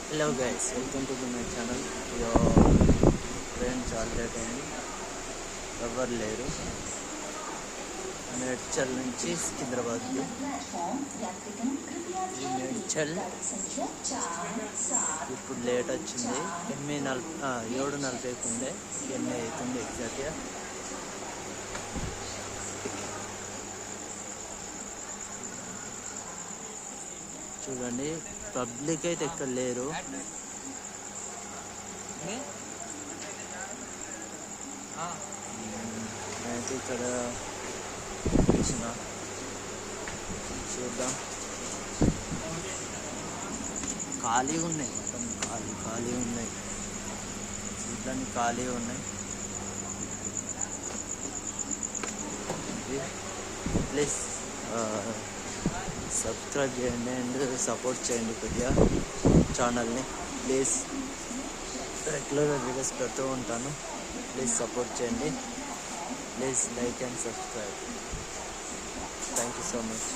Hello guys, welcome to my channel. Your friends already ఎవరు లేరు. మేడ్చల్ నుంచి సికింద్రాబాద్కి. ఈ మేడ్చల్ ఇప్పుడు లేట్ వచ్చింది. 7:40 ఉండే 8 అవుతుంది ఎగ్జాక్ట్గా. చూడండి, పబ్లిక్ అయితే ఎక్కడ లేరు. నేనైతే ఇక్కడ చూద్దాం. ఖాళీ ఉన్నాయి, మొత్తం ఖాళీ ఉన్నాయి. సీట్లన్నీ ఖాళీ ఉన్నాయి. ప్లీజ్ సబ్స్క్రైబ్ చేయండి అండ్ సపోర్ట్ చేయండి కొద్దిగా ఛానల్ని. ప్లీజ్ రెగ్యులర్గా వీడియోస్ పెడుతూ ఉంటాను. ప్లీజ్ సపోర్ట్ చేయండి. Please like and subscribe. Thank you so much.